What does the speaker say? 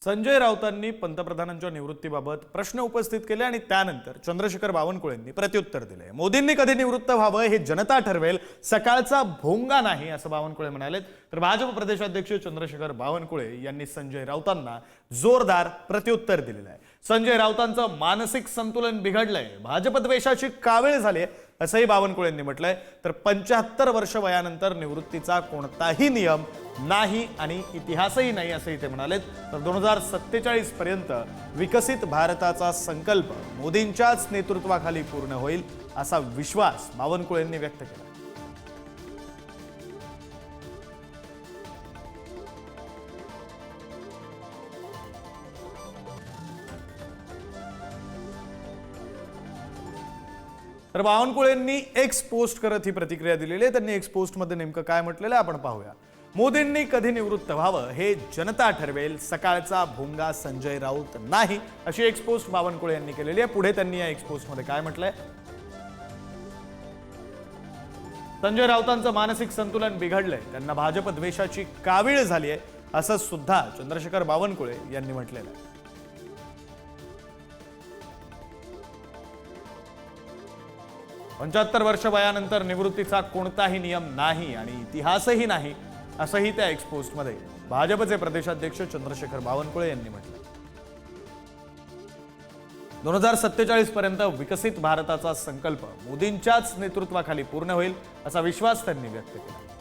संजय राऊतांनी पंतप्रधानांच्या निवृत्तीबाबत प्रश्न उपस्थित केले आणि त्यानंतर चंद्रशेखर बावनकुळेंनी प्रत्युत्तर दिले। मोदींनी कधी निवृत्त व्हावं हे जनता ठरवेल, सकाळचा भोंगा नाही असं बावनकुळे म्हणाले। तर भाजप प्रदेशाध्यक्ष चंद्रशेखर बावनकुळे यांनी संजय राऊतांना जोरदार प्रत्युत्तर दिलेलं आहे। संजय राऊतांचं मानसिक संतुलन बिघडलंय, भाजप द्वेषाची कावीळ झाली असंही बावनकुळेंनी म्हटलंय। तर 75 वर्ष वयानंतर निवृत्तीचा कोणताही नियम नाही आणि इतिहासही नाही असंही ते म्हणाले। तर 2047 पर्यंत विकसित भारताचा संकल्प मोदींच्याच नेतृत्वाखाली पूर्ण होईल असा विश्वास बावनकुळेंनी व्यक्त केला। तर बावनकुळेंनी एक्स पोस्ट करत ही प्रतिक्रिया दिलेली आहे। त्यांनी एक्स पोस्ट मध्ये नेमकं काय म्हटलेलं आहे आपण पाहूया। मोदींनी कधी निवृत्त व्हावं हे जनता ठरवेल, सकाळचा भोंगा संजय राऊत नाही अशी एक्स पोस्ट बावनकुळे यांनी केलेली आहे। पुढे त्यांनी या एक्स पोस्ट मध्ये काय म्हटलंय, संजय राऊतांचं मानसिक संतुलन बिघडलंय, त्यांना भाजप द्वेषाची कावीळ झाली आहे असं सुद्धा चंद्रशेखर बावनकुळे यांनी म्हटलेलं आहे। 75 वर्ष वयानंतर निवृत्तीचा कोणताही नियम नाही आणि इतिहासही नाही असंही त्या एक्स पोस्ट मध्ये भाजपचे प्रदेशाध्यक्ष चंद्रशेखर बावनकुळे यांनी म्हटलं। 2047 पर्यंत विकसित भारताचा संकल्प मोदींच्याच नेतृत्वाखाली पूर्ण होईल असा विश्वास त्यांनी व्यक्त केला।